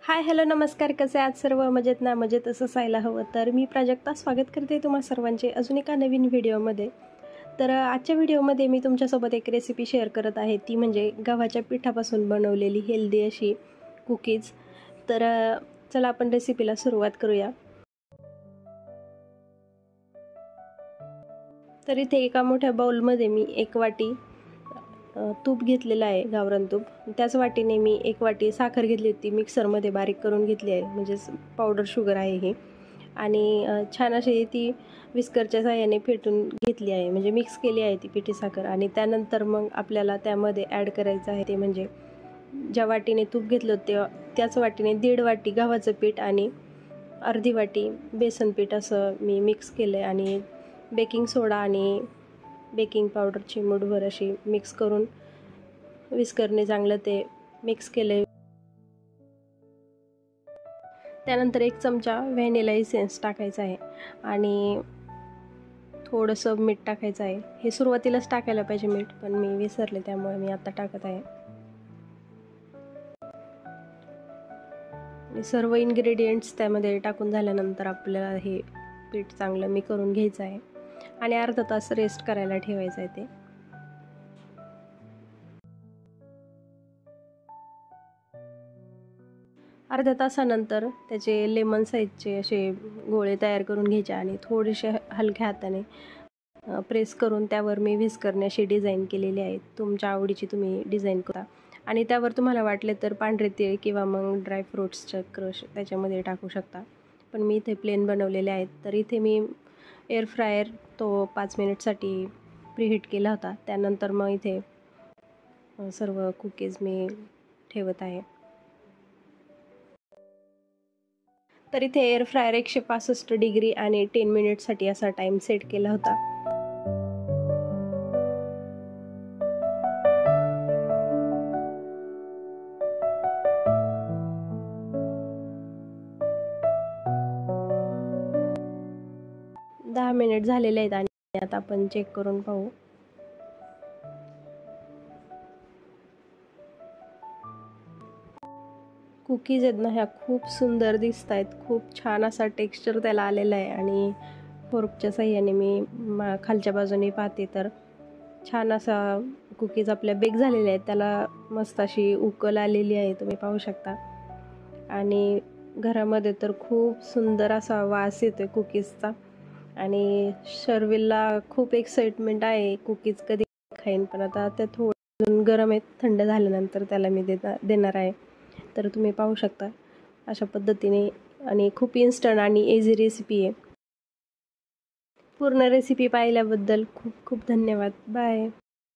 Hi hello नमस्कार, कसे आहात सर्व? मजेत ना? मजेतच असायला हवं. तर मी प्राजक्ता स्वागत करते तुम्हा सर्वांचे अजून एका नवीन व्हिडिओमध्ये. तर आजच्या व्हिडिओमध्ये मी तुमच्यासोबत एक रेसिपी शेअर करत आहे, ती म्हणजे गव्हाच्या पिठापासून बनवलेली हेल्दी अशी कुकीज. तर चला आपण रेसिपीला सुरुवात करूया. तर इथे एका मोठ्या बाउलमध्ये मी 1 वाटी तूप घेतलेलं आहे, गावरान तूप. त्याच वाटीने मी 1 वाटी साखर घेतली होती, मिक्सरमध्ये बारीक करून घेतली आहे, म्हणजेच पावडर शुगर आहे ही. आणि छान अशी ती विस्करच्या साहाय्याने फेटून घेतली आहे, म्हणजे मिक्स केली आहे ती पिठी साखर. आणि त्यानंतर मग आपल्याला त्यामध्ये ॲड करायचं आहे ते म्हणजे ज्या वाटीने तूप घेतलं होतं त्याच वाटीने 1.5 वाटी गव्हाचं पीठ आणि अर्धी वाटी बेसन पीठ असं मी मिक्स केलं आहे. आणि बेकिंग सोडा आणि बेकिंग पावडर चिमूटभर अशी मिक्स करून विस्करने चांगलं ते मिक्स केले. त्यानंतर 1 चमचा व्हॅनिला इसेन्स टाकायचा आहे आणि थोडंसं मीठ टाकायचं आहे. हे सुरुवातीलाच टाकायला पाहिजे मीठ, पण मी विसरले त्यामुळे मी आता टाकत आहे. सर्व इन्ग्रेडियंट्स त्यामध्ये टाकून झाल्यानंतर आपल्याला हे पीठ चांगलं मी करून घ्यायचं आहे आणि अर्धा तास रेस्ट करायला ठेवायचं आहे ते. अर्ध्या तासानंतर त्याचे लेमन साईजचे असे गोळे तयार करून घ्यायचे आणि थोडेसे हलक्या हाताने प्रेस करून त्यावर मी व्हिस्करने अशी डिझाईन केलेली आहे. तुमच्या आवडीची तुम्ही डिझाईन करा आणि त्यावर तुम्हाला वाटले तर पांढरे तीळ किंवा मग ड्रायफ्रूट्सचं क्रश त्याच्यामध्ये टाकू शकता, पण मी इथे प्लेन बनवलेले आहेत. तर इथे मी एअर फ्रायर तो 5 मिनिटसाठी प्रीहीट केला होता. त्यानंतर मग इथे सर्व कुकीज मी ठेवत आहे. तर इथे एअर फ्रायर 165 डिग्री आणि 10 मिनिटसाठी असा टाईम सेट केला होता. दहा मिनिट झालेले आहेत आणि आता आपण चेक करून पाहू. कुकीज आहेत ना, ह्या खूप सुंदर दिसत आहेत. खूप छान असा टेक्स्चर त्याला आलेला आहे आणि फोर्कच्या साह्याने मी खालच्या बाजूने पाहते तर छान असा कुकीज आपल्या बेक झालेल्या आहेत. त्याला मस्त अशी उकल आलेली आहे, तुम्ही पाहू शकता. आणि घरामध्ये तर खूप सुंदर असा वास येतोय कुकीजचा आणि शर्विलला खूप एक्साइटमेंट आहे कुकीज कधी खाईन, पण आता त्या थोडं गरम आहेत, थंड झाल्यानंतर त्याला मी देणार आहे. तर तुम्ही पाहू शकता अशा पद्धतीने. आणि खूप इन्स्टंट आणि इझी रेसिपी आहे. पूर्ण रेसिपी पाहिल्याबद्दल खूप खूप धन्यवाद. बाय.